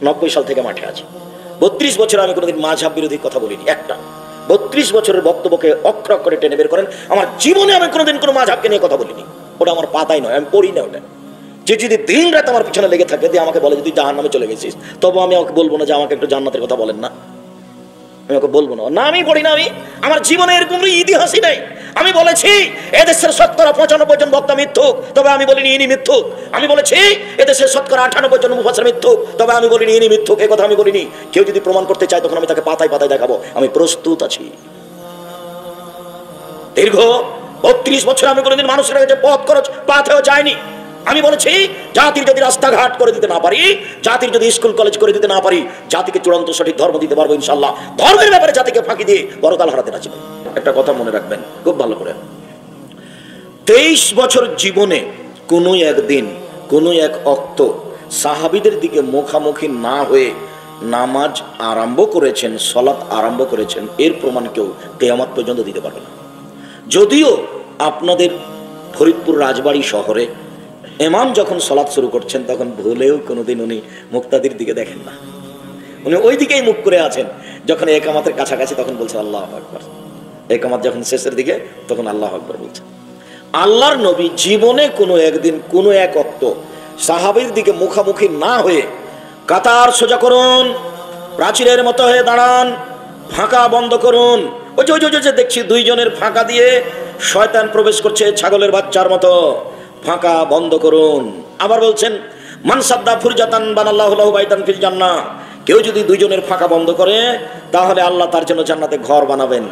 90 সাল থেকে মাঠে আছি। 32 বছর আমি কোনোদিন মাযহাব বিরোধী কথা বলিনি একটা। 32 বছরের বক্তব্যকে অক্ষর অক্ষরে টেনে বের করেন, আমার জীবনে আমি কোনোদিন কোনো মাযহাবকে নিয়ে কথা বলিনি। ওটা আমার পাতাই নয়, আমি পড়ি না ওটা। যে যদি দিন রাত আমার পিছনে লেগে থাকে, দিয়ে আমাকে বলে যদি জাহান্নামে চলে গেছিস, তবে আমি ওকে বলবো না যে আমাকে একটু জান্নাতের কথা বলেন না, আমি ওকে বলবো না। না, আমি পড়ি না, আমি আমার জীবনে এরকম ইতিহাসই নেই। আমি বলেছি এদেশের 95% জন বক্তা মিথ্যুক, তবে আমি বলিনি ইনি মিথ্যুক। আমি বলেছি এদেশের 98% জন মুফাসসির মিথ্যুক, তবে আমি বলিনি ইনি মিথ্যুক। এই কথা আমি বলিনি। কেউ যদি প্রমাণ করতে চায় তখন আমি তাকে পাতায় পাতায় দেখাবো, আমি প্রস্তুত আছি। দীর্ঘ 32 বছর আমি কোনোদিন মানুষের কাছে পথ খরচ পাথেও যায়নি। আমি বলেছি জাতির যদি রাস্তাঘাট করে দিতে না পারি, জাতির যদি স্কুল কলেজ করে দিতে না পারি, জাতিকে চূড়ান্ত সঠিক ধর্ম দিতে পারবো ইনশাআল্লাহ। ধর্মের ব্যাপারে জাতিকে ফাঁকি দিয়ে পরকাল হারাতে রাজি নই। একটা কথা মনে রাখবেন খুব ভালো করে, 23 বছর জীবনে কোনো একদিন কোনো এক অক্ত সাহাবীদের দিকে মুখামুখি না হয়ে নামাজ আরম্ভ করেছেন, সালাত আরম্ভ করেছেন, এর প্রমাণ কেউ কিয়ামত পর্যন্ত দিতে পারবে না। যদিও আপনাদের ফরিদপুর রাজবাড়ী শহরে ইমাম যখন সালাত শুরু করছেন তখন ভুলেও কোনোদিন উনি মুক্তাদির দিকে দেখেন না, উনি ওই দিকেই মুখ করে আছেন। যখন একামাতের কাছাকাছি তখন বলছেন আল্লাহু আকবার, একামাত যখন শেষের দিকে তখন আল্লাহু আকবার বলছেন। আল্লাহর নবী জীবনে কোনো একদিন কোনো এক ওয়াক্ত সাহাবীর দিকে মুখামুখি না হয়ে কাতার সোজা করুন, প্রাচীরের মতো হয়ে দাঁড়ান, ফাঁকা বন্ধ করুন। ওই যে দেখছি দুইজনের ফাঁকা দিয়ে শয়তান প্রবেশ করছে ছাগলের বাচ্চার মতো, ফাঁকা বন্ধ করুন। আবার বলছেন মান সাদ্দা ফুরজাতান বানাল্লাহু লাহু বাইতান ফিল জান্নাহ, কেউ যদি দুইজনের ফাঁকা বন্ধ করে তাহলে আল্লাহ তার জন্য জান্নাতে ঘর বানাবেন।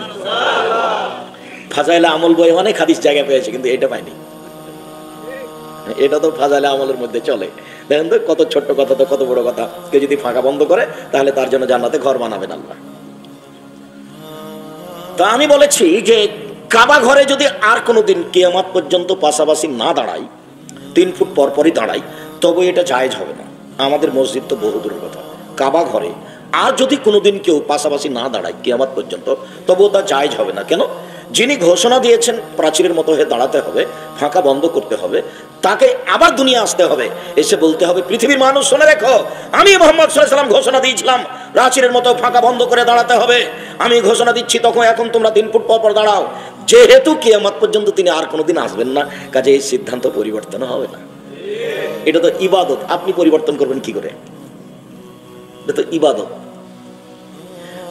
ফাজাইলে আমল বই অনেক হাদিস জায়গা পেয়েছে, কিন্তু এটা পাইনি। এটা তো ফাজাইলে আমলের মধ্যে চলে। দেখেন তো কত ছোট্ট কথা, তো কত বড় কথা। কেউ যদি ফাঁকা বন্ধ করে তাহলে তার জন্য জান্নাতে ঘর বানাবেন আল্লাহ। তা আমি বলেছি যে কাবা ঘরে যদি আর কোনোদিন কিয়ামত পর্যন্ত পাশাপাশি না দাঁড়াই, 3 ফুট পর পরই দাঁড়াই, তবে এটা জায়েজ হবে না। আমাদের মসজিদ তো বহু দূরের কথা, কাবা ঘরে আর যদি কোনোদিন কেউ পাশাপাশি না দাঁড়ায় কিয়ামত পর্যন্ত, তবুও তা জায়েজ হবে না। কেন? যিনি ঘোষণা দিয়েছেন প্রাচীরের মতো হয়ে দাঁড়াতে হবে, ফাঁকা বন্ধ করতে হবে, তাকে আবার দুনিয়া আসতে হবে, এসে বলতে হবে পৃথিবীর মানুষ শুনে রেখো, আমি মুহাম্মদ সাল্লাল্লাহু আলাইহি ওয়াসাল্লাম ঘোষণা দিয়েছিলাম প্রাচীরের মতো ফাঁকা বন্ধ করে দাঁড়াতে হবে, আমি ঘোষণা দিচ্ছি, তখন এখন তোমরা 3 ফুট পর পর দাঁড়াও। যেহেতু কিয়ামত পর্যন্ত তিনি আর কোনোদিন আসবেন না, কাজে এই সিদ্ধান্ত পরিবর্তন হবে না। এটা তো ইবাদত, আপনি পরিবর্তন করবেন কি করে? এটা তো ইবাদত।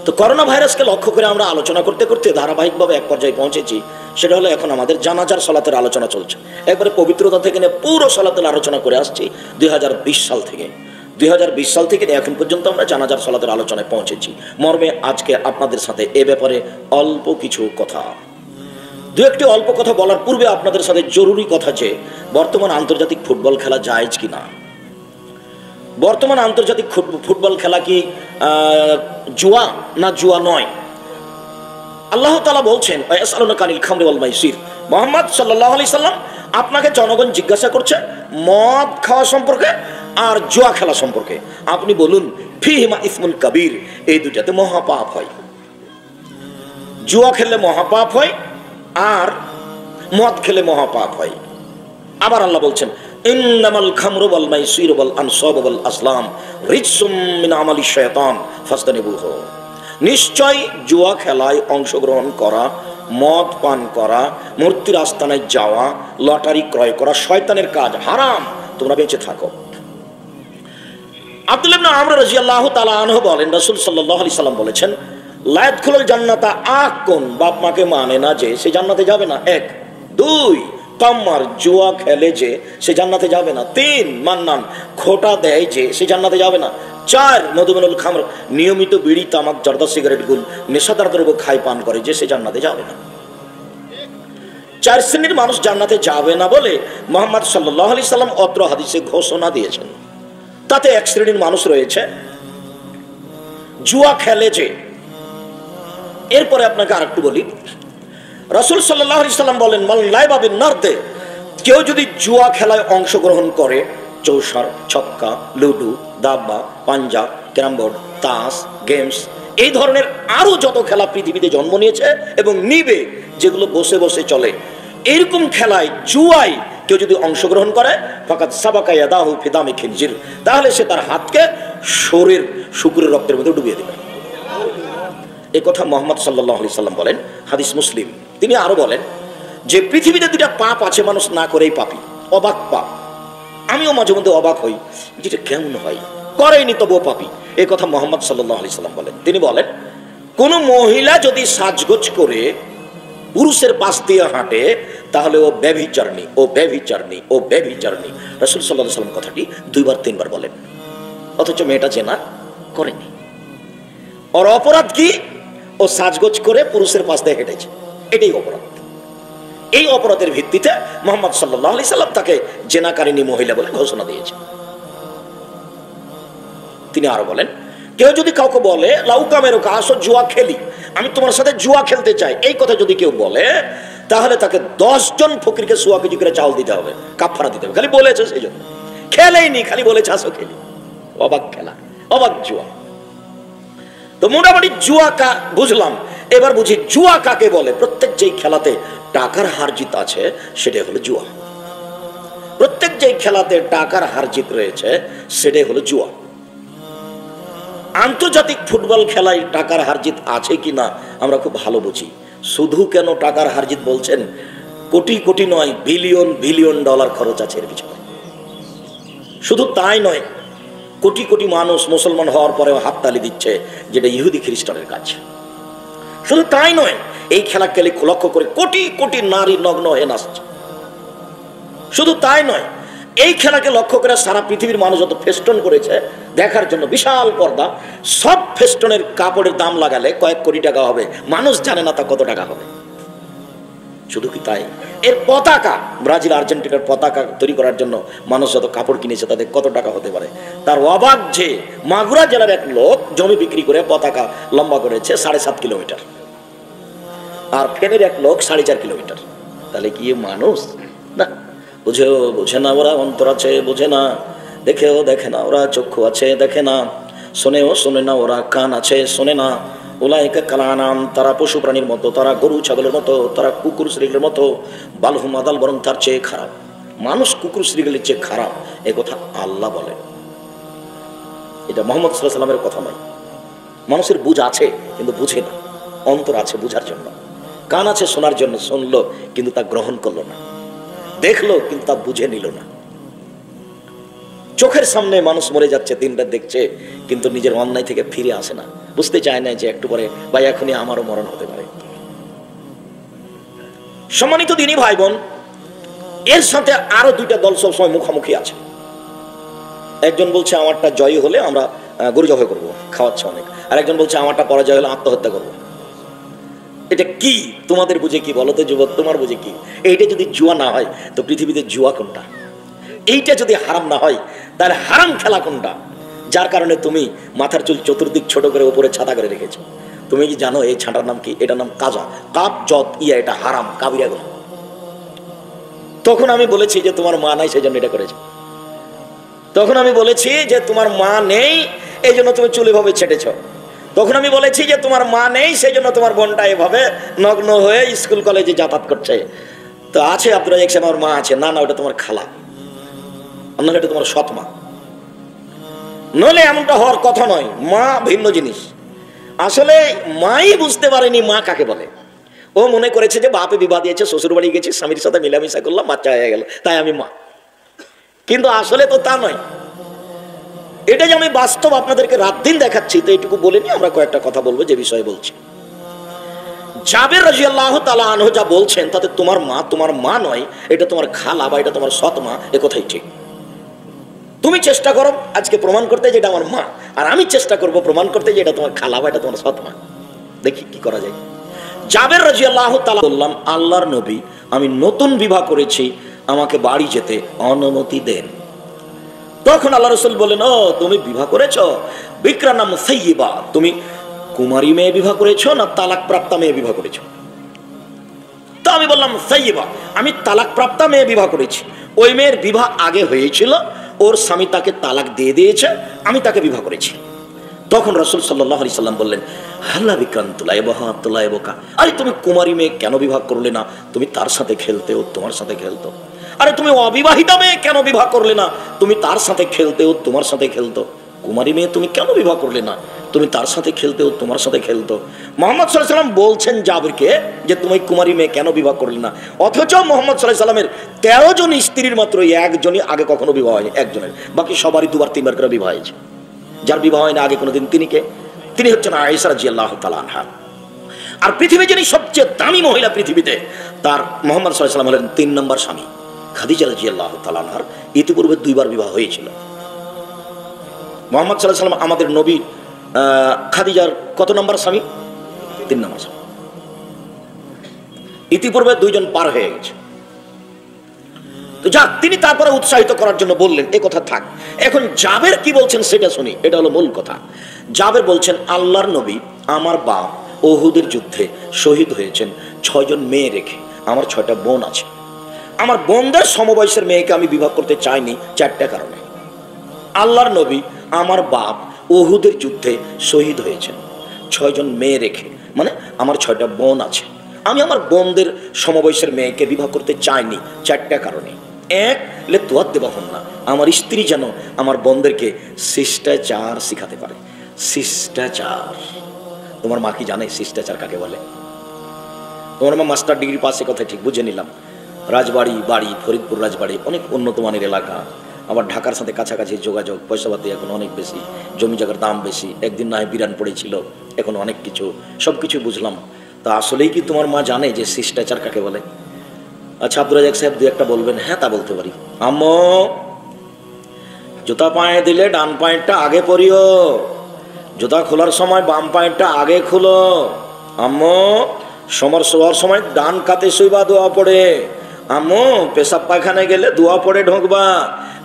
তো করোনা ভাইরাসকে লক্ষ্য করে আমরা আলোচনা করতে করতে ধারাবাহিকভাবে এক পর্যায়ে পৌঁছেছি। সেটা হলো এখন আমাদের জানাজার সালাতের আলোচনা চলছে। একবারে পবিত্রতা থেকে নিয়ে পুরো সালাতের আলোচনা করে আসছি 2020 সাল থেকে। 2020 সাল থেকে এখন পর্যন্ত আমরা জানাজার সালাতের আলোচনায় পৌঁছেছি। মর্মে আজকে আপনাদের সাথে এ ব্যাপারে অল্প কিছু কথা, দু একটি অল্প কথা বলার পূর্বে আপনাদের সাথে জরুরি কথা যে বর্তমান আন্তর্জাতিক ফুটবল খেলা জায়েজ কিনা। বর্তমান আন্তর্জাতিক ফুটবল খেলা কি জুয়া না জুয়া নয়? আল্লাহ তাআলা বলছেন ইয়াসআলুনাকা আনিল খামরি ওয়াল মাইসির, মুহাম্মদ সাল্লাল্লাহু আলাইহি সাল্লাম আপনাকে জনগণ জিজ্ঞাসা করছে মদ খাওয়া সম্পর্কে আর জুয়া খেলা সম্পর্কে। আপনি বলুন ফিহিমা ইসমুন কাবীর, এই দুটাতে মহাপাপ হয়। জুয়া খেললে মহাপাপ হয় আর মদ খেলে মহাপাপ হয়। আবার আল্লাহ বলছেন ইন্নামাল খামরু ওয়াল মাইসির ওয়াল আনসাব ওয়াল আসলাম রিজসুম মিন আমালিশ শায়তান ফাসতানিবুহু, নিশ্চয় জুয়া খেলায় অংশগ্রহণ করা, মদ পান করা, মূর্তির আস্তানায় যাওয়া, লটারি ক্রয় করা শয়তানের কাজ, হারাম, তোমরা বেঁচে থাকো। আব্দুল্লাহ ইবনে আমর রাদিয়াল্লাহু তাআলা আনহু বলেন রাসূল সাল্লাল্লাহু আলাইহি সাল্লাম বলেছেন লা ইয়াদখুলুল জান্নাতা আকুন, বাপ মাকে মানে না যে সে জান্নাতে যাবে না। 1 2 কাম্মার, জুয়া খেলে যে সে জান্নাতে যাবে না। 3 মান্নান, খোটা দেয় যে সে জান্নাতে যাবে না। 4 মধুমেনুল খামর, নিয়মিত বিড়ি তামাক জর্দা সিগারেট গুল নেশাদার দ্রব্য খায় পান করে যে সে জান্নাতে যাবে না। 4 শ্রেণীর মানুষ জান্নাতে যাবে না বলে মুহাম্মদ সাল্লাল্লাহু আলাইহি সাল্লাম অত্র হাদিসে ঘোষণা দিয়েছেন। তাতে 1 শ্রেণীর মানুষ রয়েছে জুয়া খেলে যে। এরপরে আপনাকে আরেকটু বলি, রাসূল সাল্লাল্লাহু আলাইহি সাল্লাম বলেন মান লাইবা বিন নারদে, কেউ যদি জুয়া খেলায় অংশগ্রহণ করে, চৌসার, ছক্কা, লুডু, দাবা, পাঞ্জা, ক্যারামবোর্ড, তাস, গেমস, এই ধরনের আরো যত খেলা পৃথিবীতে জন্ম নিয়েছে এবং নিবে, যেগুলো বসে বসে চলে, এরকম খেলায় জুয়ায় কেউ যদি অংশগ্রহণ করে ফাকাদ সাবাকা ইয়াদাহু ফি দামি খিনজির, তাহলে সে তার হাতকে শরীর শুকুরের রক্তের মধ্যে ডুবিয়ে দেবে। এ কথা মোহাম্মদ সাল্লাল্লাহু আলাইহি সাল্লাম বলেন, হাদিস মুসলিম। তিনি আরো বলেন যে পৃথিবীতে দুটা পাপ আছে মানুষ না করেই পাপী, অবাক পাপ। আমিও মাঝে মধ্যে অবাক হই, যেটা কেমন হয়, করেনি তবুও পাপী। এ কথা মোহাম্মদ সাল্লাল্লাহু আলাইহি সাল্লাম বলেন। তিনি বলেন, কোন মহিলা যদি সাজগোজ করে পুরুষের পাশ দিয়ে হাঁটে তাহলে ও ব্যভিচারিণী, ও ব্যভিচারিণী, ও ব্যভিচারিণী। রাসূল সাল্লাল্লাহু আলাইহি সাল্লাম কথাটি 2-3 বার বলেন, অথচ মেয়েটা জেনা করেনি। ওর অপরাধ কি? ও সাজগোজ করে পুরুষের পাশ দিয়ে হেঁটেছে, এটাই অপরাধ। এই অপরাধের ভিত্তিতে মুহাম্মদ সাল্লাল্লাহু আলাইহি সাল্লাম তাকে জেনাকারিণী মহিলা বলে ঘোষণা দিয়েছে। তিনি আরো বলেন, কেউ যদি কাউকে বলে লাউকামেরও আসো জুয়া খেলি, আমি তোমার সাথে জুয়া খেলতে চাই, এই কথা যদি কেউ বলে তাহলে তাকে 10 জন ফকিরকে সোয়া কেজি করে চাউল দিতে হবে, কাফারা দিতে হবে। খালি বলেছে সেই জন্য, খেলেইনি, খালি বলেছে আসো খেলি। অবাক খেলা, অবাক জুয়া। তো মোটামুটি জুয়া বুঝলাম, এবার বুঝি জুয়া কাকে বলে। প্রত্যেক যেই খেলাতে টাকার হার জিত আছে সেটাই হলো জুয়া। প্রত্যেক যেই খেলাতে টাকার হার জিত রয়েছে সেটাই হলো জুয়া। আন্তর্জাতিক ফুটবল খেলায় টাকার হারজিত আছে কিনা আমরা খুব ভালো বুঝি। শুধু কেন টাকার হারজিত বলছেন, কোটি কোটি নয়, বিলিয়ন বিলিয়ন ডলার খরচ আছে এর পিছনে। শুধু তাই নয়, কোটি কোটি মানুষ মুসলমান হওয়ার পরেও হাততালি দিচ্ছে, যেটা ইহুদি খ্রিস্টানের কাজ। শুধু তাই নয়, এই খেলা খেলে লক্ষ্য করে কোটি কোটি নারী নগ্ন হয়ে নাচছে। শুধু তাই নয়, এই খেলাকে লক্ষ্য করে সারা পৃথিবীর মানুষ যত ফেস্টন করেছে দেখার জন্য, বিশাল পর্দা, সব ফেস্টনের কাপড়ের দাম লাগালে কয়েক কোটি টাকা হবে, মানুষ জানে না তা কত টাকা হবে। শুধু কি তাই, এর পতাকা, ব্রাজিল আর্জেন্টিনার পতাকা তৈরি করার জন্য মানুষ যত কাপড় কিনেছে তাদের কত টাকা হতে পারে। তার অবাক যে মাগুরা জেলার এক লোক জমি বিক্রি করে পতাকা লম্বা করেছে 7.5 কিলোমিটার, আর ফেনের এক লোক 4.5 কিলোমিটার। তাহলে কি মানুষ না? বুঝে না ওরা, অন্তর আছে বোঝে না, দেখেও দেখে না ওরা, চক্ষু আছে দেখে না, শোনেও শোনে না ওরা, কান আছে শোনে না। উলাইকা কালানাম, তারা পশু প্রাণীর মতো, তারা গরু ছাগলের মতো, তারা কুকুর শ্রীগলের মতো, বালহুম আদাল, বরং তার চেয়ে খারাপ। মানুষ কুকুর শ্রীগলের চেয়ে খারাপ, এ কথা আল্লাহ বলেন। এটা মুহাম্মদ সাল্লাল্লাহু আলাইহি সাল্লামের কথা নয়। মানুষের বুঝ আছে কিন্তু বুঝে না, অন্তর আছে বুঝার জন্য, কান আছে শোনার জন্য, শুনলো কিন্তু তা গ্রহণ করলো না, দেখলো কিন্তু তা বুঝে নিল না। চোখের সামনে মানুষ মরে যাচ্ছে, দিনটা দেখছে, কিন্তু নিজের অন্যায় থেকে ফিরে আসে না, বুঝতে চায় না যে একটু পরে বা এখনই আমারও মরণ হতে পারে। সম্মানিত দিনী ভাই বোন, এর সাথে আরো 2টা দল সবসময় মুখোমুখি আছে। একজন বলছে আমারটা জয় হলে আমরা গরু জবাই করবো, খাওয়াচ্ছে অনেক, আর একজন বলছে আমারটা পরাজয় হলে আত্মহত্যা করবো। এটা কি তোমাদের বুঝে কি বলো তো যুবক, তোমার বুঝে কি? এইটা যদি জুয়া না হয় তো পৃথিবীতে জুয়া কোনটা? এইটা যদি হারাম না হয় তাহলে হারাম খেলা কোনটা? যার কারণে তুমি মাথার চুল চতুর্দিক ছোট করে উপরে ছাতা করে রেখেছো। তুমি কি জানো এই ছাঁটার নাম কি? এটার নাম কাজা, কাপ জত ইয়া, এটা হারাম, কাবিরা গুনাহ। তখন আমি বলেছি যে তোমার মা নাই সেই জন্য এটা করেছো। তখন আমি বলেছি যে তোমার মা নেই এই জন্য তুমি চুল এভাবে ছেটেছ। তখন আমি বলেছি যে তোমার মা নেই সেই জন্য তোমার বোনটা এভাবে নগ্ন হয়ে স্কুল কলেজে যাতায়াত করছে। তো আছে আব্দুর রাজ্জাক সাহেব, আমার মা আছে। না না, ওটা তোমার খালা, নাহলে এটা তোমার সৎ মা। নইলে এমনটা হওয়ার কথা নয়। মা ভিন্ন জিনিস। আসলে মাই বুঝতে পারেনি মা কাকে বলে। ও মনে করেছে যে বাপে বিবাহ দিয়েছে, শ্বশুর বাড়ি গেছি, স্বামীর সাথে মিলামিশা করলাম, বাচ্চা হয়ে গেল, তাই আমি মা। কিন্তু আসলে তো তা নয়। এটা যে আমি বাস্তব আপনাদেরকে রাত দিন দেখাচ্ছি, তো এইটুকু বলে নিয়ে আমরা কয়েকটা কথা বলবো যে বিষয়ে বলছি। জাবের রাদিয়াল্লাহু তাআলা আনহু যা বলছেন তাতে তোমার মা নয়, এটা তোমার খালা বা এটা তোমার সৎ মা, এ কথাই ঠিক। তুমি চেষ্টা করো আজকে প্রমাণ করতে যে এটা আমার মা, আর আমি চেষ্টা করব প্রমাণ করতে যে এটা তোমার খালা বা এটা তোমার সৎ মা। দেখি কি করা যায়। জাবের রাদিয়াল্লাহু তাআলা বললাম, আল্লাহর নবী, আমি নতুন বিবাহ করেছি, আমাকে বাড়ি যেতে অনুমতি দেন। তখন আল্লাহ রাসূল বলেন, ও তুমি বিবাহ করেছো, বিকরানা মুসাইয়্যিবা, তুমি কুমারী মেয়ে বিবাহ করেছো না তালাক প্রাপ্তা মেয়ে বিবাহ করেছো? তো আমি বললাম মুসাইয়্যিবা, আমি তালাক প্রাপ্তা মেয়ে বিবাহ করেছি। ওই মেয়ের বিবাহ আগে হয়েছিল, ওর স্বামী তাকে তালাক দিয়ে দিয়েছে, আমি তাকে বিবাহ করেছি। তখন রাসূল সাল্লাল্লাহু আলাইহি সাল্লাম বললেন, হাল্লা বিকান তুলাইবাহা তুলাইবকা, আরে তুমি কুমারী মেয়ে কেন বিবাহ করলে না? তুমি তার সাথে খেলতে, ও তোমার সাথে খেলতো। আরে তুমি অবিবাহিতা মেয়ে কেন বিবাহ করলে না? তুমি তার সাথে খেলতে, ও তোমার সাথে খেলতো। কুমারী মেয়ে তুমি কেন বিবাহ করলে না? তুমি তার সাথে খেলতেও, তোমার সাথে খেলতো। মোহাম্মদ সাল্লাল্লাহু আলাইহি সাল্লাম বলছেন জাবিরকে যে তুমি কুমারী মেয়ে কেন বিবাহ করলে না? অথচ মোহাম্মদ সাল্লাল্লাহু আলাইহি সাল্লামের 13 জন স্ত্রীর মাত্র একজনই আগে কখনো বিবাহ হয়নি, একজনের। বাকি সবারই দুবার তিনবার করে বিবাহ হয়েছে। যার বিবাহ হয় না আগে কোনোদিন, তিনি কে? তিনি হচ্ছেন আয়েশা রাদিয়াল্লাহু তাআলা আনহা। আর পৃথিবী যিনি সবচেয়ে দামি মহিলা পৃথিবীতে, তার মোহাম্মদ সাল্লাল্লাহু আলাইহি সাল্লাম হলেন 3 নম্বর স্বামী। খাদিজা রাদিয়াল্লাহু তাআলা আনহার ইতিপূর্বে 2 বার বিবাহ হয়েছিল। মোহাম্মদ সাল্লাল্লাহু আলাইহি সাল্লাম আমাদের নবী খাদিজার কত নম্বর স্বামী? 3 নম্বর স্বামী। ইতিপূর্বে 2 জন পার হয়ে গেছে। তো যাক, তিনি তারপরে উৎসাহিত করার জন্য বললেন এ কথা থাক। এখন জাবের কি বলছেন সেটা শুনি, এটা হলো মূল কথা। জাবের বলছেন, আল্লাহর নবী আমার বাপ উহুদের যুদ্ধে শহীদ হয়েছেন 6 জন মেয়ে রেখে। আমার 6টা বোন আছে। আমার বোনদের সমবয়সের মেয়েকে আমি বিবাহ করতে চাইনি 4টা কারণে। আল্লাহর নবী আমার বাপ উহুদের যুদ্ধে শহীদ হয়েছেন 6 জন মেয়ে রেখে, মানে আমার 6টা বোন আছে। আমি আমার বোনদের সমবয়সের মেয়েকে বিবাহ করতে চাইনি 4টা কারণে। 1, লে তোয়াত দেবা হন না, আমার স্ত্রী যেন আমার বোনদেরকে শিষ্টাচার শিখাতে পারে। শিষ্টাচার, তোমার মা কি জানে শিষ্টাচার কাকে বলে? তোমার মা মাস্টার ডিগ্রি পাশে, কথা ঠিক বুঝে নিলাম। রাজবাড়ি বাড়ি, ফরিদপুর রাজবাড়ি অনেক উন্নত মানের এলাকা, আবার ঢাকার সাথে কাছাকাছি যোগাযোগ, পয়সাপাতি এখন অনেক বেশি, জমি জায়গার দাম বেশি। একদিন না হয় বিরান পড়েছিল, এখন অনেক কিছু, সব কিছু বুঝলাম। তা আসলেই কি তোমার মা জানে যে শিষ্টাচার কাকে বলে? আচ্ছা, আব্দুল রাজাক সাহেব 2-1টা বলবেন। হ্যাঁ, তা বলতে পারি। আম্মু, জুতা পায়ে দিলে ডান পায়েরটা আগে পরিও, জুতা খোলার সময় বাম পায়েরটা আগে খুলো। আম্মু, শোয়ার সময় ডান কাতে শুইবা, দোয়া পড়ে। আম্মু, পেশাব পায়খানায় গেলে দোয়া পড়ে ঢোকবা,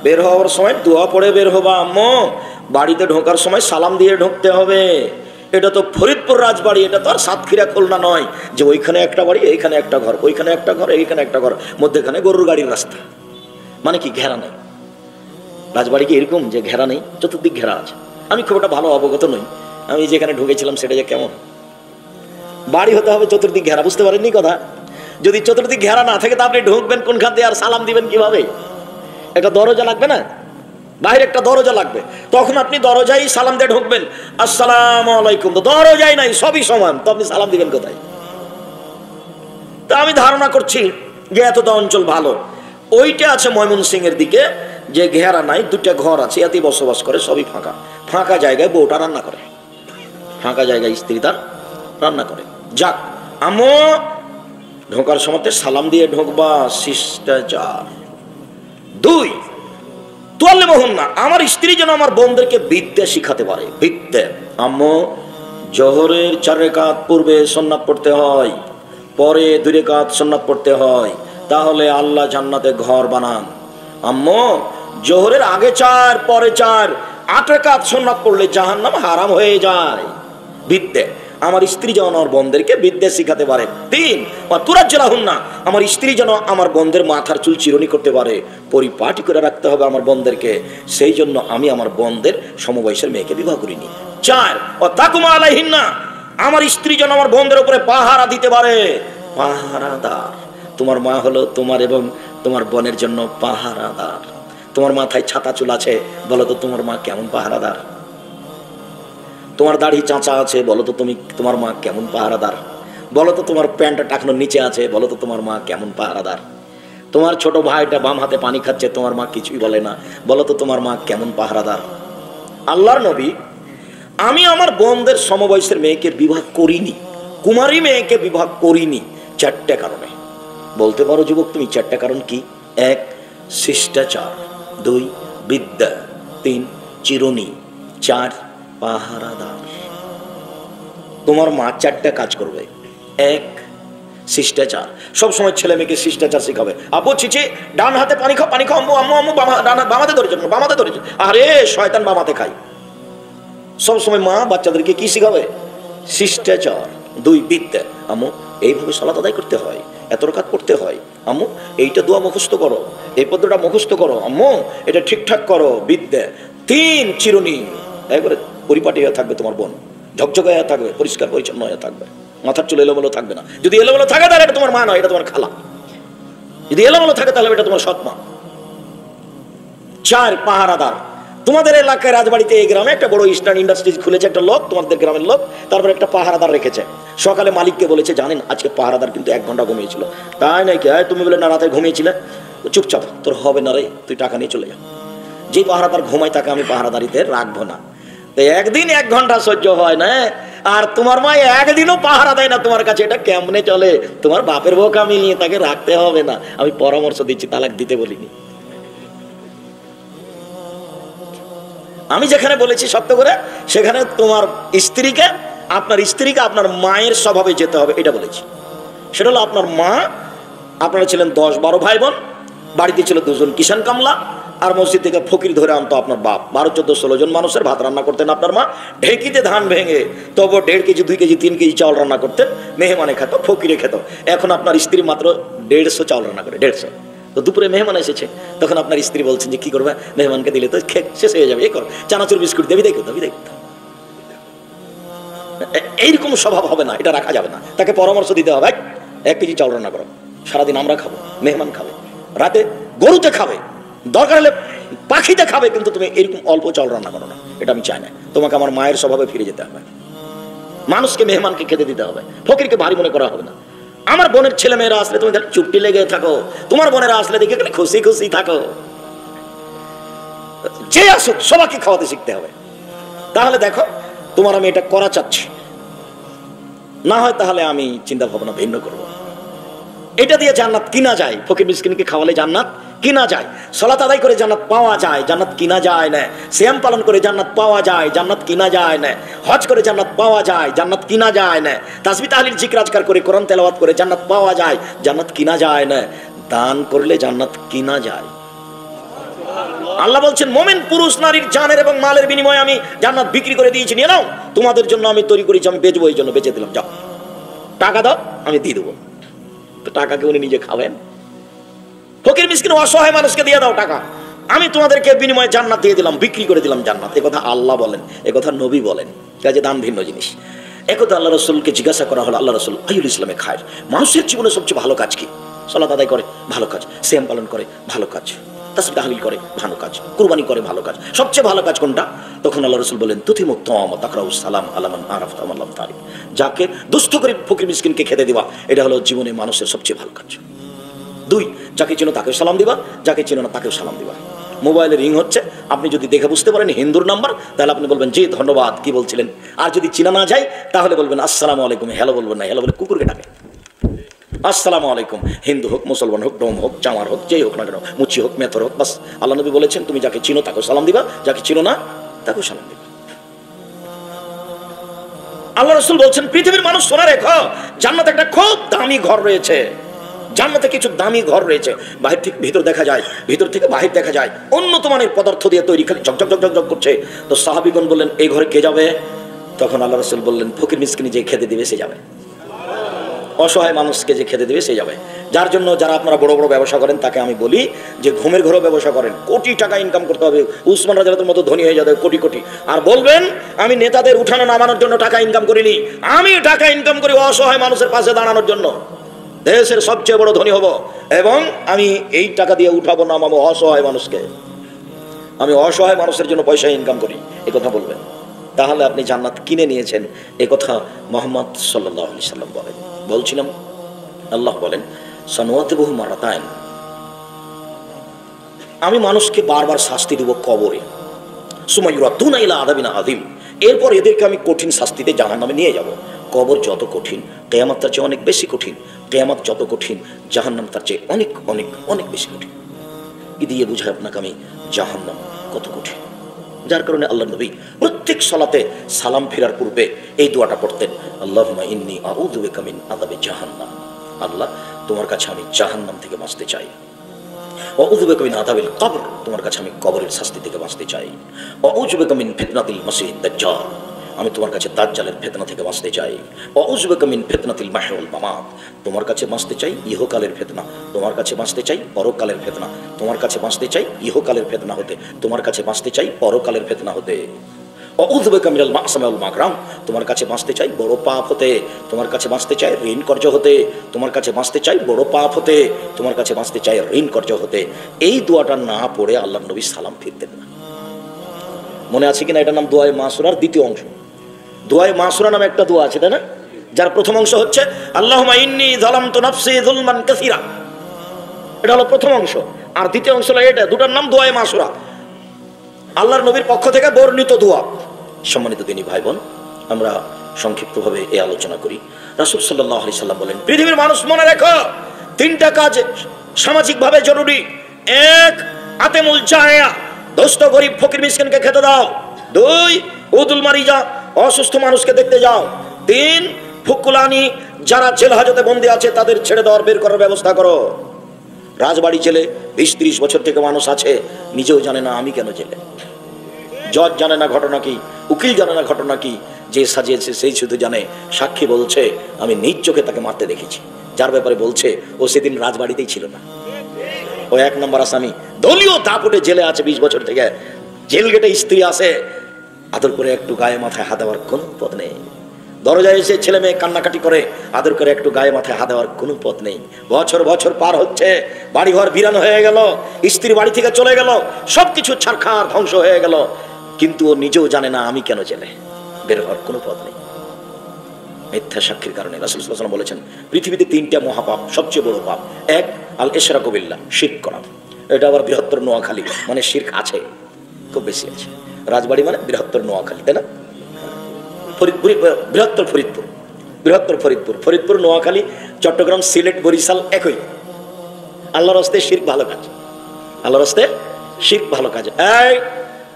বের হওয়ার সময় দোয়া পড়ে বের হবা। আম্মু, বাড়িতে ঢোকার সময় সালাম দিয়ে ঢুকতে হবে। এটা তো ফরিদপুর রাজবাড়ি, এটা তো আর সাতক্ষীরা খুলনা নয় যে ওইখানে একটা বাড়ি, এইখানে একটা ঘর, ওইখানে একটা ঘর, এইখানে একটা ঘর, মধ্যেখানে গরুর গাড়ির রাস্তা। মানে কি ঘেরা নেই? রাজবাড়ি কি এরকম যে ঘেরা নেই? চতুর্দিক ঘেরা আছে। আমি খুব একটা ভালো অবগত নই, আমি যেখানে ঢুকেছিলাম সেটা যে কেমন। বাড়ি হতে হবে চতুর্দিক ঘেরা, বুঝতে পারেননি কথা? যদি চতুর্দিক ঘেরা না থাকে তা আপনি ঢুকবেন কোনখান দিয়ে আর সালাম দিবেন কিভাবে? একটা দরজা লাগবে না? বাইরে একটা দরজা লাগবে, তখন আপনি দরজায় সালাম দিয়ে ঢুকবেন, আসসালামু আলাইকুম। তো দরজাই নাই, সবই সমান, তো আপনি সালাম দিবেন কোথায়? তা আমি ধারণা করছি যে এতটা অঞ্চল ভালো। ওইটা আছে ময়মনসিংহ এর দিকে, যে ঘেরা নাই, 2টা ঘর আছে, এতেই বসবাস করে, সবই ফাঁকা। ফাঁকা জায়গায় বউটা রান্না করে, ফাঁকা জায়গায় স্ত্রী তার রান্না করে। যাক, আম্মু, ঢোকার সময় সালাম দিয়ে ঢোকবা, শিষ্টাচার। 2, তোয়াল্লে মোহন না, আমার স্ত্রী যেন আমার বোনদেরকে বিদ্যা শিখাতে পারে। বিদ্যা। আম্মু, জোহরের 4 রাকাত পূর্বে সুন্নাত পড়তে হয়, পরে 2 রাকাত সুন্নাত পড়তে হয়, তাহলে আল্লাহ জান্নাতে ঘর বানান। আম্মু, জোহরের আগে 4 পরে 4, 8 রাকাত সুন্নাত পড়লে জাহান্নাম হারাম হয়ে যায়। বিদ্যা। আমার স্ত্রী যেন আমার বোনদেরকে বিদ্যা শিখাতে পারে। 3, তুরাজ্জালাহুন না, আমার স্ত্রী যেন আমার বোনদের মাথার চুল চিরুনি করতে পারে, পরিপাটি করে রাখতে হবে আমার বোনদেরকে। সেই জন্য আমি আমার বোনদের সমবয়সের মেয়েকে বিবাহ করিনি। 4, তাকুমা আলাইহিন না, আমার স্ত্রী যেন আমার বোনদের উপরে পাহারা দিতে পারে। পাহারাদার। তোমার মা হলো তোমার এবং তোমার বোনের জন্য পাহারাদার। তোমার মাথায় ছাতা চুল আছে, বলো তো তোমার মা কেমন পাহারাদার? তোমার দাড়ি চাঁচা আছে, বলো তো তোমার মা কেমন পাহারাদার? বলো তো তোমার প্যান্টটা টাকনোর নিচে আছে, বলো তো তোমার মা কেমন পাহারাদার? তোমার ছোট ভাইটা বাম হাতে পানি খাচ্ছে, তোমার মা কিছুই বলে না, বলো তো তোমার মা কেমন পাহারাদার? আল্লাহর নবী, আমি আমার বোনদের সমবয়সের মেয়েকে বিবাহ করিনি, কুমারী মেয়েকে বিবাহ করিনি 4টা কারণে। বলতে পারো যুবক তুমি 4টা কারণ কি? 1, শিষ্টাচার, 2, বিদ্যা, 3, চিরুনি, 4, পাহারাদার। তোমার মা 4টা কাজ করবে। 1, শিষ্টাচার। সবসময় ছেলে মেয়েকে শিষ্টাচার শিখাবে। আপু, চিচি, ডান হাতে পানি খাও, পানি খাও। আম্মু, আম্মু, আম্মু, বামাতে ধরেছে, বামাতে ধরেছে। আরে শয়তান বামাতে খাই। সবসময় মা বাচ্চাদেরকে কি শিখাবে? শিষ্টাচার। 2, বিদ্যা। আম্মু, এইভাবে সালাত আদায় করতে হয়, এত রাকাত পড়তে হয়। আম্মু, এইটা দোয়া মুখস্থ করো, এই পদ্মটা মুখস্থ করো। আম্মু, এটা ঠিকঠাক করো। বিদ্যা। 3, চিরুনি। একবারে পরিপাটি হয়ে থাকবে তোমার বোন, ঝকঝকে হয়ে থাকবে, পরিষ্কার পরিচ্ছন্ন হয়ে থাকবে, মাথার চুল এলোমেলো থাকবে না। যদি এলোমেলো থাকে তাহলে এটা তোমার মা নয়, এটা তোমার খালা। যদি এলোমেলো থাকে তাহলে এটা তোমার সৎ মা। 4, পাহারাদার। তোমাদের এলাকায় রাজবাড়িতে এই গ্রামে একটা বড় ইস্টার্ন ইন্ডাস্ট্রিজ খুলেছে একটা লোক, তোমাদের গ্রামের লোক, তারপর একটা পাহারাদার রেখেছে। সকালে মালিককে বলেছে, জানেন আজকে পাহারাদার কিন্তু 1 ঘন্টা ঘুমিয়েছিল। তাই নাকি? তুমি বলে না, রাতে ঘুমিয়েছিলে। চুপচাপ, তোর হবে না রে, তুই টাকা নিয়ে চলে যা। যে পাহারাদার ঘুমায় তাকে আমি পাহারাদারিতে রাখবো না। তো একদিন 1 ঘন্টা সহ্য হয় না, আর তোমার মা একদিনও পাহারা দেয় না তোমার কাছে, এটা কেমনে চলে? তোমার বাপের বোকা মিলিয়ে তাকে রাখতে হবে না। আমি পরামর্শ দিচ্ছি, তালাক দিতে বলিনি। আমি যেখানে বলেছি সত্য করে, সেখানে তোমার স্ত্রীকে, আপনার স্ত্রীকে আপনার মায়ের স্বভাবে যেতে হবে, এটা বলেছি। সেটা হলো আপনার মা, আপনারা ছিলেন 10-12 ভাই বোন, বাড়িতে ছিল 2 জন কিষান কামলা, আর মসজিদ থেকে ফকির ধরে আনতো আপনার বাপ। 12-14-16 জন মানুষের ভাত রান্না করতেন আপনার মা। ঢেঁকিতে ধান ভেঙে তবু 1.5 কেজি 2 কেজি 3 কেজি চাউল রান্না করতেন। মেহমানে খেত, ফকিরে খেত। এখন আপনার স্ত্রী মাত্র 150 চাউল রান্না করে, 150। তো দুপুরে মেহমান এসেছে, তখন আপনার স্ত্রী বলছেন যে কি করবে, মেহমানকে দিলে তো শেষ হয়ে যাবে, এই কর, চানাচুর বিস্কুট দেবি, দেখো দেবি দেখো। এইরকম স্বভাব হবে না, এটা রাখা যাবে না। তাকে পরামর্শ দিতে হবে, 1 কেজি চাউল রান্না করো, সারাদিন আমরা খাবো, মেহমান খাবে, রাতে গরুতে খাবে, দরকার হলে পাখিতে খাবে, কিন্তু তুমি এরকম অল্প চাউল রান্না করো না, এটা আমি চাই না। তোমাকে আমার মায়ের স্বভাবে ফিরে যেতে হবে। মানুষকে, মেহমানকে খেতে দিতে হবে, ফকিরকে ভারী মনে করা হবে না। আমার বোনের ছেলে মেয়েরা আসলে তুমি চুপটি লেগে থাকো, তোমার বোনেরা আসলে দেখে খুশি খুশি থাকো। যে আসুক সবাইকে খাওয়াতে শিখতে হবে। তাহলে দেখো, তোমার আমি এটা করা চাচ্ছি, না হয় তাহলে আমি চিন্তা ভাবনা ভিন্ন করবো। এটা দিয়ে জান্নাত কিনা যায়। ফকির মিসকিনকে খাওয়ালে জান্নাত কিনা যায়। সালাত আদায় করে জান্নাত পাওয়া যায়, জান্নাত কিনা যায় না। সিয়াম পালন করে জান্নাত পাওয়া যায়, জান্নাত কিনা যায় না। হজ করে জান্নাত পাওয়া যায়, জান্নাত কিনা যায় না। তাসবিহ তাহলিল জিকির আজকার করে, কোরআন তেলাওয়াত করে জান্নাত পাওয়া যায়, জান্নাত কিনা যায় না। দান করলে জান্নাত কিনা যায়। আল্লাহ বলছেন, মুমিন পুরুষ নারীর জানের এবং মালের বিনিময়ে আমি জান্নাত বিক্রি করে দিয়েছি, নিয়ে নাও। তোমাদের জন্য আমি তৈরি করেছি, আমি বেচবো, এই জন্য বেচে দিলাম, যাও টাকা দাও, আমি দিয়ে দেবো। তো টাকাকে উনি নিজে খাবেন? ফকির মিসকিন অসহায় মানুষকে দিয়ে দাও টাকা, আমি তোমাদেরকে বিনিময়ে জান্নাত দিয়ে দিলাম, বিক্রি করে দিলাম জান্নাত। এ কথা আল্লাহ বলেন, এ কথা নবী বলেন। কাজে দান ভিন্ন জিনিস। একথা আল্লাহ রসুলকে জিজ্ঞাসা করা হলো, আল্লাহ রসুল আইউল ইসলামে খায়, মানুষের জীবনে সবচেয়ে ভালো কাজ কি? সালাত আদায় করে, ভালো কাজ। সিয়াম পালন করে, ভালো কাজ। তাসবিহ তাহলিল করে, ভালো কাজ। কুরবানি করে, ভালো কাজ। সবচেয়ে ভালো কাজ কোনটা? তখন আল্লাহ রসুল বলেন, তুতিমু তাআম তাকরাউস সালাম আলা মান আরাফতা ওয়া লাম তারিফ। যাকে দুস্থ গরীব ফকির মিসকিনকে খেতে দিবা, এটা হলো জীবনে মানুষের সবচেয়ে ভালো কাজ। 2, যাকে চিনো তাকেও সালাম দিবা, যাকে চিনো না তাকেও সালাম দিবা। মোবাইলে রিং হচ্ছে, আপনি যদি দেখে বুঝতে পারেন হিন্দুর নাম্বার, তাহলে আপনি বলবেন জি ধন্যবাদ, কি বলছিলেন। আর যদি চিনা না যায়, তাহলে বলবেন আসসালামু আলাইকুম। হ্যালো বলবেন না, হ্যালো বলে কুকুরকে ডাকে। আসসালামু আলাইকুম, হিন্দু হোক, মুসলমান হোক, ডোম হোক, চামার হোক, যেই হোক না কেন, মুচি হোক, মেথর হোক, বাস আল্লাহ নবী বলেছেন তুমি যাকে চিনো তাকেও সালাম দিবা, যাকে চিনো না তাকেও সালাম দিবা। আল্লাহ রাসূল বলছেন, পৃথিবীর মানুষ শোনা রেখো, জান্নাতে একটা খুব দামি ঘর রয়েছে। জান্নাতে কিছু দামি ঘর রয়েছে, বাহির থেকে ভিতর দেখা যায়, ভিতর থেকে বাহির দেখা যায়, উন্নত মানের পদার্থ দিয়ে তৈরি, খালি ঝকঝক ঝকঝক ঝক করছে। তো সাহাবীগণ বললেন, এই ঘরে কে যাবে? তখন আল্লাহ রাসূল বললেন, ফকির মিসকিন যে খেতে দিবে সে যাবে, অসহায় মানুষকে যে খেতে দিবে সে যাবে। যার জন্য যারা আপনারা বড় বড় ব্যবসা করেন, তাকে আমি বলি যে ঘুমের ঘরেও ব্যবসা করেন, কোটি টাকা ইনকাম করতে হবে, উসমান রাজার মতো ধনী হয়ে যাবে, কোটি কোটি। আর বলবেন আমি নেতাদের উঠানো নামানোর জন্য টাকা ইনকাম করিনি, আমি টাকা ইনকাম করি অসহায় মানুষের পাশে দাঁড়ানোর জন্য, দেশের সবচেয়ে বড় ধনী হব, এবং আমি এই টাকা দিয়ে উঠাবো নামাবো অসহায় মানুষকে, আমি অসহায় মানুষের জন্য পয়সা ইনকাম করি, এ কথা বলবেন। তাহলে আপনি জান্নাত কিনে নিয়েছেন, এ কথা মুহাম্মদ সাল্লাল্লাহু আলাইহি সাল্লাম বলেন। বলছিলাম, আল্লাহ বলেন সানুয়াতিবুহু মারাতাইন, আমি মানুষকে বারবার শাস্তি দেব কবরে, সুম্মা ইউরাদুনা ইলা আযাবিন আযীম, এরপর এদেরকে আমি কঠিন শাস্তিতে জাহান্নামে নিয়ে যাব। কবর যত কঠিন, কিয়ামত তার চেয়ে অনেক বেশি কঠিন। কিয়ামত যত কঠিন, জাহান্নাম তার চেয়ে অনেক অনেক অনেক বেশি কঠিন। এ দিয়ে বুঝায় আপনাকে আমি জাহান্নাম কত কঠিন। যার কারণে আল্লাহ নবী প্রত্যেক সালাতে সালাম ফেরার পূর্বে এই দোয়াটা পড়তেন, আল্লাহুম্মা ইন্নী আউযু বিকা মিন আযাবি জাহান্নাম, আল্লাহ তোমার কাছে আমি জাহান্নাম থেকে বাঁচতে চাই। ওয়া আউযু বিকা মিন আযাবিল কবর, তোমার কাছে আমি কবরের শাস্তি থেকে বাঁচতে চাই। ওয়া আউযু বিকা মিন ফিতনাতিল মাসিহিদ দাজ্জাল, আমি তোমার কাছে দাজ্জালের ফিতনা থেকে বাঁচতে চাই। ওয়া আউযু বিকা মিন ফিতনাতিল মাহইয়া ওয়াল মামাত, তোমার কাছে বাঁচতে চাই ইহকালের ফিতনা, তোমার কাছে বাঁচতে চাই পরকালের ফিতনা, তোমার কাছে বাঁচতে চাই ইহকালের ফিতনা হতে, তোমার কাছে বাঁচতে চাই পরকালের ফিতনা হতে। ওয়া আউযু বিকা মিনাল মা'সামি ওয়াল মাকরাম, তোমার কাছে বাঁচতে চাই বড় পাপ হতে, তোমার কাছে বাঁচতে চাই ঋণ কর্জ হতে, তোমার কাছে বাঁচতে চাই বড় পাপ হতে, তোমার কাছে বাঁচতে চাই ঋণ কর্জ হতে। এই দোয়াটা না পড়ে আল্লাহর নবী সালাম ফিরতেন না। মনে আছে কিনা, এটার নাম দোয়ায়ে মাসুরার দ্বিতীয় অংশ। দোয়ায়ে মাসুরা নামে একটা দোয়া আছে, তাই না? যার প্রথম অংশ হচ্ছে আল্লাহুম্মা ইন্নী যালামতু নাফসি যুলমান কাসীরা, এটা হলো প্রথম অংশ। আর দ্বিতীয় অংশ হলো এটা, দুটার নাম দোয়ায়ে মাসুরা, আল্লাহর নবীর পক্ষ থেকে বর্ণিত দোয়া। সম্মানিত দিনী ভাই বোন, আমরা সংক্ষিপ্তভাবে এই আলোচনা করি। রাসূল সাল্লাল্লাহু আলাইহি সাল্লাম বলেন, পৃথিবীর মানুষ মনে রেখো, তিনটা কাজ সামাজিকভাবে জরুরি। এক, আতেমুল জায়া, দোস্ত গরিব ফকির মিসকিনকে খেতে দাও। দুই, উদুল মারিজা, অসুস্থ মানুষকে দেখতে যাও। তিন, ফুকুলানি, যারা জেল হাজতে বন্দী আছে তাদের ছেড়ে দেওয়ার, বের করার ব্যবস্থা করো। রাজবাড়ি জেলে 20-30 বছর থেকে মানুষ আছে, নিজেও জানে না আমি কেন জেলে। জজ জানে না ঘটনা কি, উকিল জানে না ঘটনা কি, যে সাজিয়েছে সেই শুধু জানে। সাক্ষী বলছে আমি নিজ চোখে তাকে মারতে দেখেছি, যার ব্যাপারে বলছে ও সেদিন রাজবাড়িতেই ছিল না। ও 1 নম্বর আসামি, দলীয় দাপটে জেলে আছে 20 বছর থেকে। জেল গেটে স্ত্রী আসে, আদর করে একটু গায়ে মাথায় হাত দেওয়ার কোনো পথ নেই। দরজায় এসে ছেলে মেয়ে কান্নাকাটি করে, আদর করে একটু গায়ে মাথায় হাত দেওয়ার কোনো পথ নেই। বছর বছর পার হচ্ছে, বাড়িঘর বিরান হয়ে গেল, স্ত্রী বাড়ি থেকে চলে গেল, সবকিছু ছারখার ধ্বংস হয়ে গেল, কিন্তু ও নিজেও জানে না আমি কেন জেলে, বের হওয়ার কোনো পথ নেই। মিথ্যা সাক্ষীর কারণে রাসূল সাল্লাল্লাহু আলাইহি ওয়াসাল্লাম বলেছেন, পৃথিবীতে 3টা মহাপাপ, সবচেয়ে বড় পাপ। এক, আল ইশরাকু বিল্লাহ, শিরক করা। এটা আবার বৃহত্তর নোয়াখালী, মানে শিরক আছে, খুব বেশি আছে। রাজবাড়ি মানে বৃহত্তর নোয়াখালী, তাই না? বৃহত্তর ফরিদপুর, বৃহত্তর ফরিদপুর, ফরিদপুর, নোয়াখালী, চট্টগ্রাম, সিলেট, বরিশাল একই। আল্লাহর রাস্তে শিরক ভালো কাজ, আল্লাহর রাস্তে শিরক ভালো কাজ। এই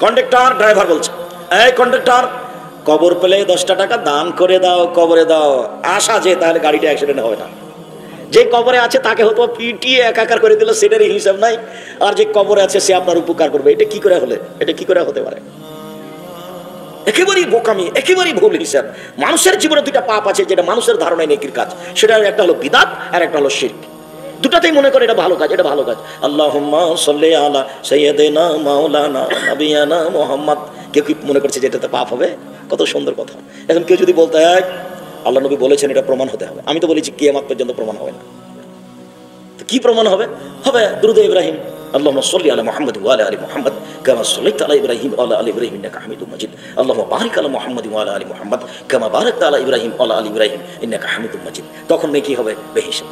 কন্ডাক্টর, ড্রাইভার বলছে, এই কন্ডাক্টর, কবর পেলে 10টা টাকা দান করে দাও, কবরে দাও, আশা যে তাহলে গাড়িটা অ্যাক্সিডেন্ট হবে না। যে কবরে আছে তাকে হয়তো পিটিয়ে একাকার করে দিল, সেটারই হিসাব নাই। আর যে কবরে আছে সে আপনার উপকার করবে, এটা কি করে হলে, এটা কি করে হতে পারে? একেবারেই বোকামি, একেবারেই ভুল হিসাব। মানুষের জীবনে 2টা পাপ আছে যেটা মানুষের ধারণায় নেকির কাজ, সেটা একটা হলো বিদআত আর একটা হলো শিরক। দুটাতেই মনে করে এটা ভালো কাজ, এটা ভালো কাজ। আল্লাহুম্মা সাল্লি আলা সাইয়্যিদিনা মাওলানা নাবিয়ানা মুহাম্মদ। কেউ কি মনে করছে যে এটাতে পাপ হবে? কত সুন্দর কথা। এখন কেউ যদি বলতে হয় আল্লাহ নবী বলেছেন এটা প্রমাণ হতে হবে, আমি তো বলেছি কিয়ামত পর্যন্ত প্রমাণ হবে না। তো কি প্রমাণ হবে? হবে দুরূদ ইব্রাহিম, আল্লাহুম্মা সাল্লি আলা মুহাম্মাদ ওয়া আলা আলি মুহাম্মাদ কামা সাল্লাইতা আলা ইব্রাহিম ওয়া আলা আলি ইব্রাহিম ইন্নাকা হামিদুম মাজিদ। আল্লাহুম্মা বারিক আলা মুহাম্মাদ ওয়া আলা আলি মুহাম্মাদ কামা বারাকতা আলা ইব্রাহিম ওয়া আলা আলি ইব্রাহিম ইন্নাকা হামিদুম মাজিদ। তখন নেকি হবে বেহিসাব।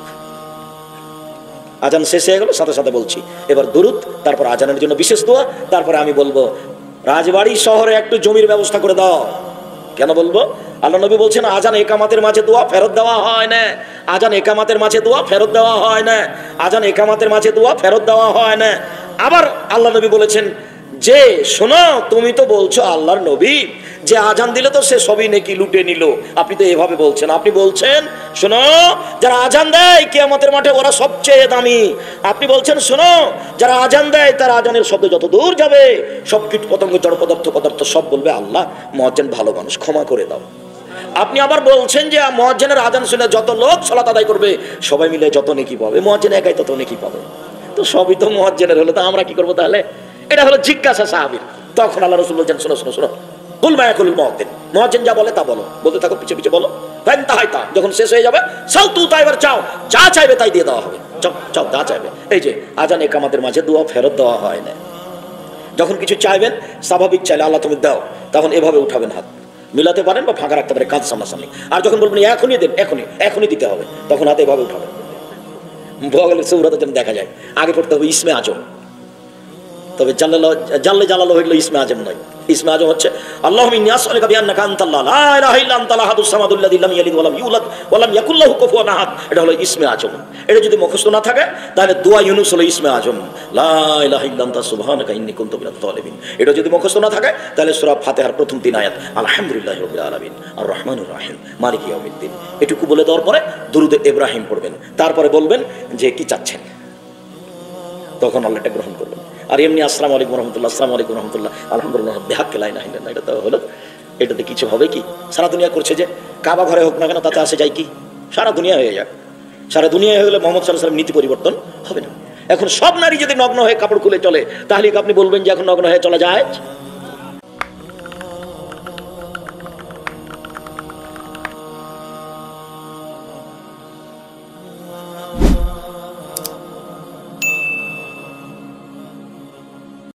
আজান শেষ হয়ে গেল, সাথে সাথে বলছি এবার দুরূদ, তারপর আজানের জন্য বিশেষ দোয়া, তারপরে আমি বলবো রাজবাড়ি শহরে একটু জমির ব্যবস্থা করে দাও। কেন বলবো? আল্লাহ নবী বলছেন আজান একামাতের মাঝে দোয়া ফেরত দেওয়া হয় না। আজান একামাতের মাঝে দোয়া ফেরত দেওয়া হয় না। আজান একামাতের মাঝে দোয়া ফেরত দেওয়া হয় না। আবার আল্লাহ নবী বলেছেন যে শোনো, তুমি তো বলছো আল্লাহর নবী যে আজান দিলে তো সে সবই নেকি লুটে নিল, আপনি তো এভাবে বলছেন। আপনি বলছেন শোনো, যারা আজান দেয় কিয়ামতের মাঠে ওরা সবচেয়ে দামি। আপনি বলছেন শোনো, যারা আজান দেয় তার আজানের শব্দ যত দূর যাবে সব কীট পতঙ্গ জড় পদার্থ সব বলবে আল্লাহ মুয়াজ্জিন ভালো মানুষ, ক্ষমা করে দাও। আপনি আবার বলছেন যে মুয়াজ্জিনের আজান শুনে যত লোক সালাত আদায় করবে সবাই মিলে যত নেকি পাবে, মুয়াজ্জিন একাই তত নেকি পাবে। তো সবই তো মুয়াজ্জিনের হলো, তো আমরা কি করবো তাহলে? এটা হলো জিজ্ঞাসা সাহাবীর। তখন আল্লাহ রাসূল বলছেন শোনো শোনো শোনো, কুল মা ইয়াকুলুল মুয়াজ্জিন, মুয়াজ্জিন যা বলে তা বলো, বলতে থাকো, পিছে পিছে বলো। ফাইনতাহাইতা, যখন শেষ হয়ে যাবে সাল তু তা, এবার চাও, যা চাইবে তাই দিয়ে দেওয়া হবে। চাও চাও, যা চাইবে। এই যে আজান একামাতের মাঝে দোয়া ফেরত দেওয়া হয় না। যখন কিছু চাইবেন, স্বাভাবিক চাইলে আল্লাহ তুমি দাও, তখন এভাবে উঠাবেন হাত, মিলাতে পারেন বা ফাঁকা রাখতে পারেন কাঁধ সামনাসামনি। আর যখন বলবেন এখনই দেন, এখনই এখনই দিতে হবে, তখন হাতে এভাবে উঠাবেন। বগলের সূরাতে যেন দেখা যায়। আগে পড়তে হবে ইসমে আজম, তবে জাল্লে জালালো হইল ইসমে আজম নয়। ইসমে আজম হচ্ছে আল্লাহুম্মা ইন্নী আসআলুকা বিআন্নাকা আনতাল্লাহ লা ইলাহা ইল্লা আনতাল আহাদুস সামাদুল্লাযী লাম ইয়ালিদ ওয়া লাম ইউলাদ ওয়া লাম ইয়াকুল লাহু কুফুওয়ান আহাদ। এটা হলো ইসমে আজম। এটা যদি মুখস্থ না থাকে তাহলে দোয়া ইউনুস হলো ইসমে আজম, লা ইলাহা ইল্লা আনতা সুবহানাকা ইন্নী কুনতু মিনাজ জালিমিন। এটা যদি মুখস্থ না থাকে তাহলে সূরা ফাতিহার প্রথম 3 আয়াত আলহামদুলিল্লাহি রাব্বিল আলামিন আর রহমানির রহিম মালিকি ইয়াউমিদ্দিন, এটুকু বলে দেওয়ার পরে দুরূদে ইব্রাহিম পড়বেন। তারপরে বলবেন যে কি চাচ্ছেন, তখন আল্লাহটা গ্রহণ করবেন। আর এমনি আসসালামু আলাইকুম রহমতুল্লাহ, আসসালামু আলাইকুম রহমতুল্লাহ, আলহামদুলিল্লাহ বিহাক্কে লা ইলাহা ইল্লাল্লাহ, এটা তো হলো। এটাতে কিছু হবে কি? সারা দুনিয়া করছে যে, কাবা ঘরে হোক না কেন তাতে আসে যায় কি? সারা দুনিয়া হয়ে যাক। সারা দুনিয়া হয়ে গেলে মোহাম্মদ সাল্লাল্লাহু আলাইহি ওয়াসাল্লাম নীতি পরিবর্তন হবে না। এখন সব নারী যদি নগ্ন হয়ে কাপড় খুলে চলে তাহলে আপনি বলবেন যে এখন নগ্ন হয়ে চলা যায়?